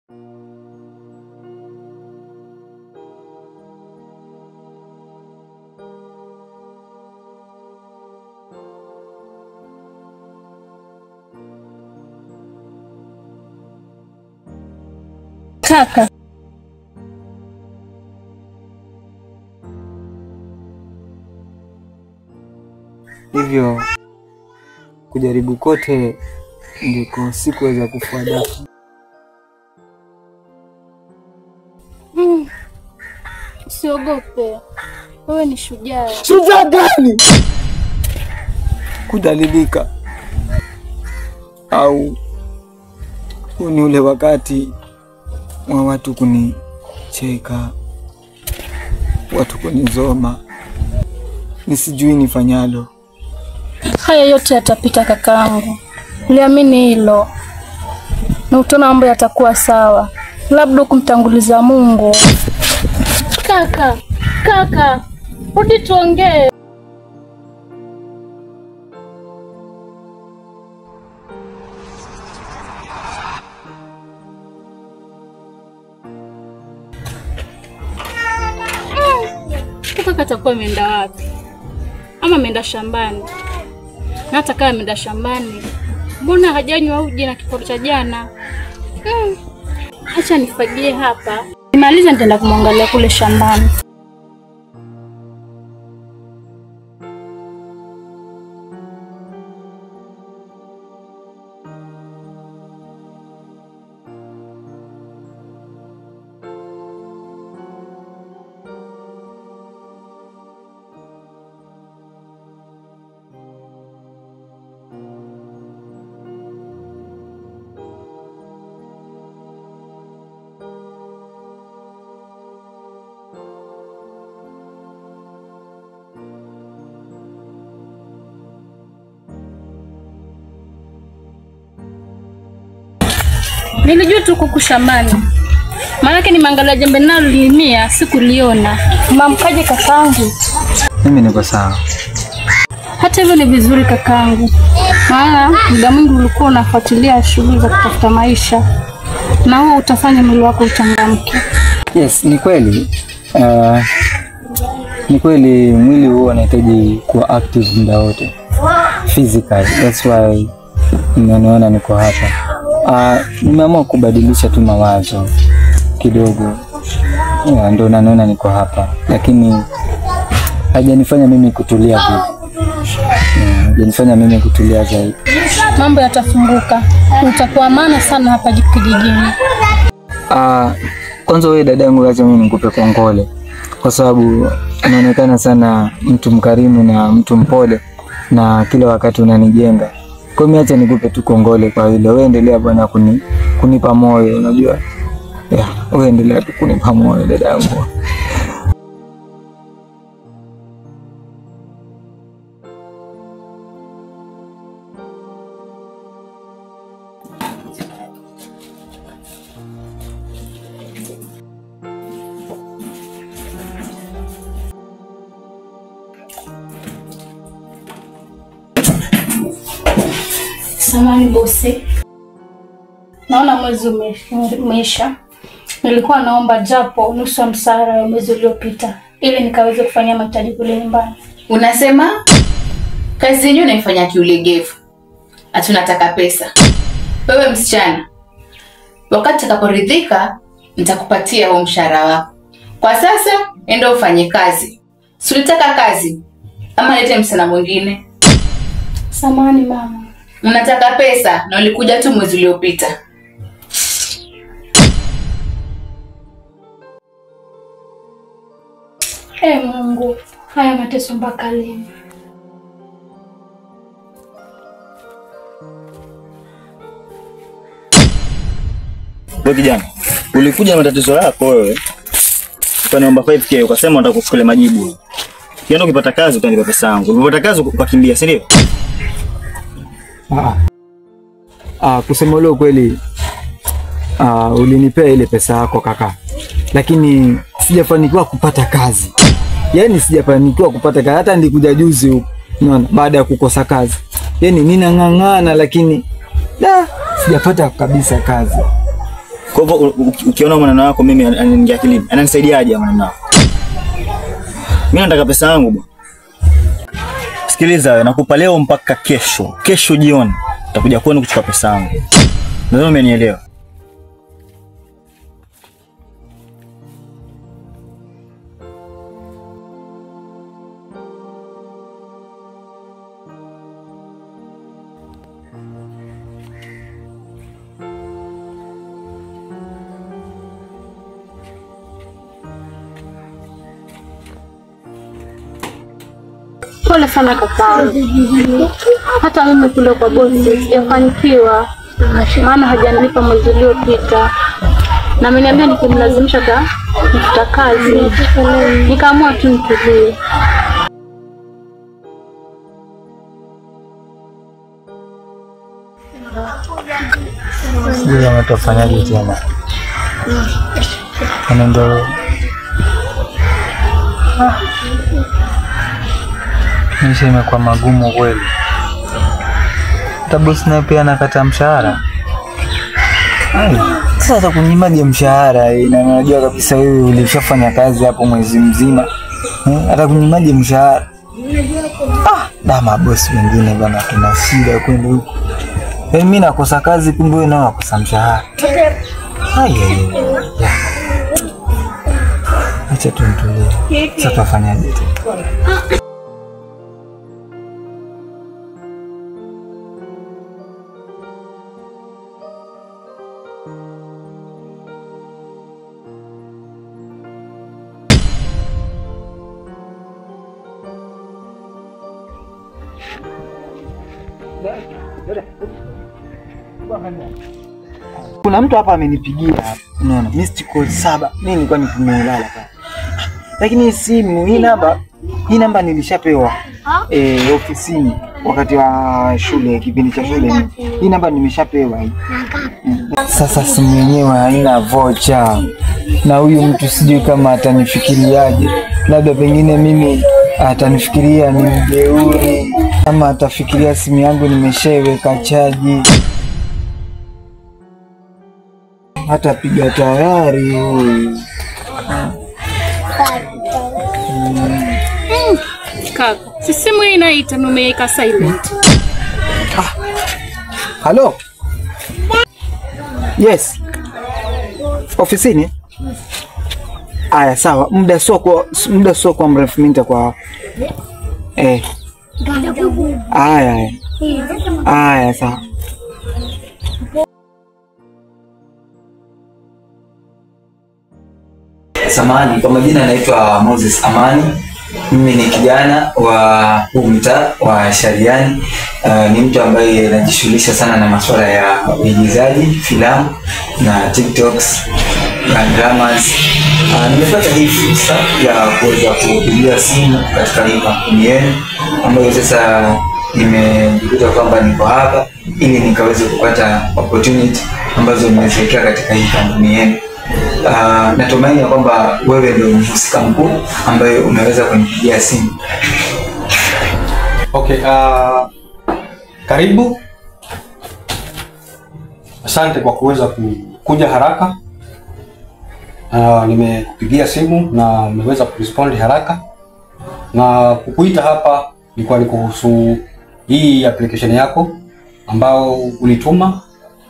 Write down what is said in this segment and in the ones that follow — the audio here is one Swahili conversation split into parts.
Kaka, hivyo kujaribu kote ndiko sikuweza kufua dafu. Usiogope, wewe ni shujaa. Shujaa gani? Kudhalilika au ni ule wakati wa watu kunicheka, watu kunizoma, nisijui nifanyalo. Haya yote yatapita kakaangu, niamini hilo, na utaona mambo yatakuwa sawa, labda kumtanguliza Mungu. Kaka, rudi tuongee. Kaka atakuwa ameenda wapi? Ama ameenda shambani? Na hata kama ameenda shambani, mbona hajanywa uji na kiporo cha jana? Acha nifagie hapa. Nimaliza nitaenda kumwangalia kule shambani. Nilijua tu kuku shambani. Maana ni mangalia jembe nalo lilimia sikuliona. Mamkaje kakaangu? Mimi niko sawa. Hata hivyo ni vizuri kakaangu. Maana muda mwingi ulikuwa unafuatilia shughuli za kutafuta maisha. Na huo utafanya mwili wako uchangamke. Yes, ni kweli. Ni kweli mwili huo unahitaji kuwa active muda wote. Physical. That's why nimeona niko hapa. Nimeamua kubadilisha tu mawazo kidogo. Ndio naona niko hapa. Lakini hajanifanya mimi kutulia tu. Hajanifanya mimi kutulia zaidi. Mambo yatafunguka. Utakuwa maana sana hapa kijijini. Kwanza wewe dadangu, lazima mimi nikupe kongole. Kwa sababu unaonekana sana mtu mkarimu na mtu mpole, na kila wakati unanijenga. Kwa mimi acha nikupe tu kongole kwa hilo. Wewe endelea bwana kunipa moyo, unajua. Wewe endelea tu kunipa moyo dadangu. Samahani bosi. Naona mwezi umeisha. Nilikuwa naomba japo nusu ya mshahara wa mwezi uliopita ili nikaweze kufanya mahitaji kule nyumbani. Unasema kazi yenyewe unaifanya kiulegevu. Hatunataka pesa. Wewe msichana, wakati utakaporidhika nitakupatia huo mshahara wako. Kwa sasa enda ufanye kazi. Si unataka kazi ama lete msana mwingine? Samahani mama. Unataka pesa na ulikuja tu mwezi uliopita. Mungu, haya mateso mpaka lini? Wewe kijana, ulikuja na matatizo yako wewe. Ukaniomba 5k ukasema unataka kuchukua majibu. Kienda ukipata kazi utanipa pesa yangu. Ukipata kazi ukakimbia, si ndio? Kusema leo kweli, ulinipea ile pesa yako kaka. Lakini sijafanikiwa kupata kazi. Yaani sijafanikiwa kupata kazi, hata ndikuja juzi huko. Unaona, baada ya kukosa kazi. Yaani ninang'ang'ana lakini sijapata kabisa kazi. Kwa Kwa ukiona maneno yako mimi anaingia akilini. Ananisaidiaje maneno yako? Mimi nataka pesa yangu bwana. Sikiliza wewe, nakupa leo mpaka kesho. Kesho jioni nitakuja kwenu kuchukua pesa yangu. Nadhani umenielewa. Pole sana kaka. Hata mimi kule kwa bosi sijafanikiwa. Maana hajanilipa mwezi uliopita. Na ameniambia nikimlazimisha kutafuta kazi. Nikaamua tu nitulie. Sijui mtafanyaje tena. Ndo maisha imekuwa magumu kweli. Hata bosi naye pia anakata mshahara. Sasa kunyimaje mshahara? Na unajua kabisa wewe ulishafanya kazi hapo mwezi mzima. Hata kunyimaje mshahara? Dama bosi wengine bwana tuna shida kwenda huko. Mimi nakosa kazi kumbe wewe unakosa mshahara. Acha tuntulie. Sasa tufanyaje tena? Kuna mtu hapa amenipigia hapa. Unaona, missed call 7. Mimi nilikuwa nimelala pale. Lakini simu hii namba nilishapewa ofisini wakati wa shule, kipindi cha shule. Hii namba nimeshapewa hii. Sasa simu yenyewe haina vocha. Na huyu mtu sijui kama atanifikiriaje. Labda pengine mimi atanifikiria ni mjeuri, ama atafikiria simu yangu nimeshaweka chaji. Hata piga tayari huyu. Kaka, si simu hii inaita numeweka silent. Hello? Yes. Ofisini? Aya sawa, muda sio kwa mrefu mimi nitakuwa Aya sawa. Samahani, kwa majina naitwa Moses Amani. Mimi ni kijana wa huu mtaa wa Shariani. Ni mtu ambaye anajishughulisha sana na masuala ya uigizaji, filamu na TikToks na dramas. Nimepata hii fursa ya kuweza kupigia simu katika hii kampuni yenu ambayo sasa nimejikuta kwamba niko hapa ili nikaweze kupata opportunity ambazo nimeziwekea katika hii kampuni yenu. Natumaini kwamba wewe ndio mhusika mkuu ambaye unaweza kunipigia simu. Okay, karibu. Asante kwa kuweza kuja haraka. Nimekupigia simu na umeweza kurespond haraka. Na kukuita hapa ni kwa kuhusu hii application yako ambao ulituma,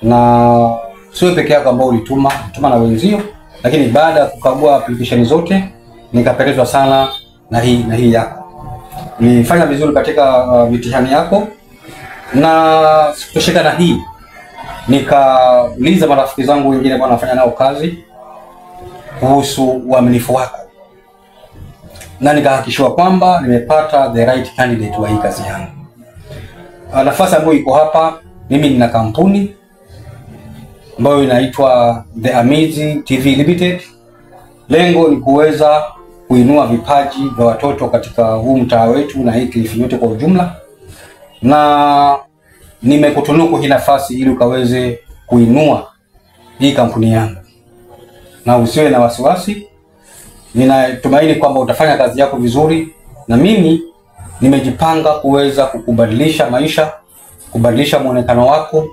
na sio peke yako ambao ulituma na wenzio, lakini baada ya kukagua application zote nikapendezwa sana na hii yako. Nilifanya vizuri katika mitihani yako na sikutosheka na hii. Nikauliza marafiki zangu wengine ambao nafanya nao kazi kuhusu uaminifu wako, na nikahakikishwa kwamba nimepata the right candidate wa hii kazi yangu. Nafasi ambayo iko hapa, mimi nina kampuni ambayo inaitwa The Amazing TV Limited. Lengo ni kuweza kuinua vipaji vya watoto katika huu mtaa wetu na hii Kilifi yote kwa ujumla, na nimekutunuku hii nafasi ili ukaweze kuinua hii kampuni yangu, na usiwe na wasiwasi. Ninatumaini kwamba utafanya kazi yako vizuri, na mimi nimejipanga kuweza kukubadilisha maisha, kubadilisha muonekano wako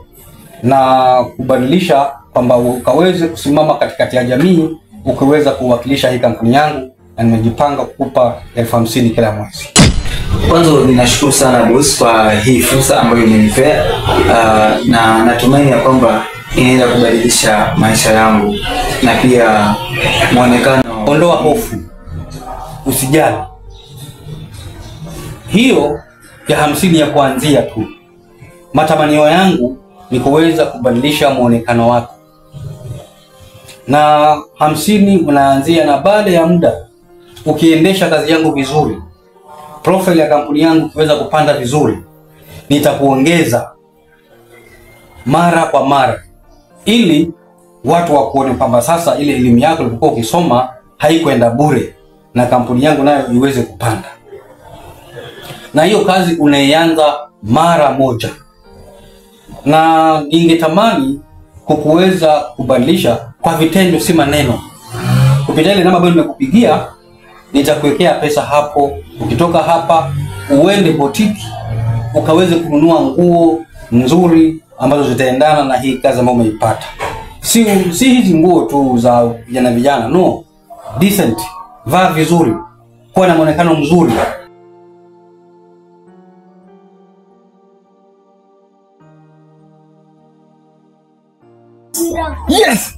na kubadilisha kwamba ukaweze kusimama katikati ya jamii, ukiweza kuwakilisha hii kampuni yangu, na nimejipanga kukupa 50,000 kila mwezi. Kwanza ninashukuru sana boss kwa hii fursa ambayo umenipea, na natumaini ya kwamba inaenda kubadilisha maisha yangu na pia muonekano. Ondoa hofu, usijali. Hiyo ya 50 ya kuanzia tu. Matamanio yangu ni kuweza kubadilisha muonekano wako, na 50 unaanzia, na baada ya muda ukiendesha kazi yangu vizuri, profile ya kampuni yangu kuweza kupanda vizuri, nitakuongeza mara kwa mara, ili watu wakuone kwamba sasa ile elimu yako ulipokuwa ukisoma haikuenda bure, na kampuni yangu nayo iweze kupanda. Na hiyo kazi unaianza mara moja, na ningetamani kukuweza kubadilisha kwa vitendo, si maneno. Kupitia ile namba ambayo nimekupigia, nitakuwekea pesa hapo. Ukitoka hapa uende botiki ukaweze kununua nguo nzuri ambazo zitaendana na hii kazi ambayo umeipata. Si hizi nguo tu za vijana, no, decent. Vaa vizuri, kuwa na muonekano mzuri. Yes.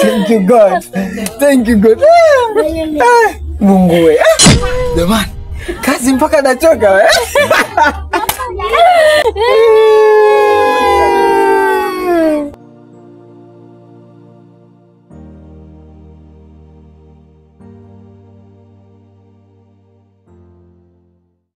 Thank you God. Thank you God. Mungu wewe. Jamani, kazi mpaka nachoka wewe.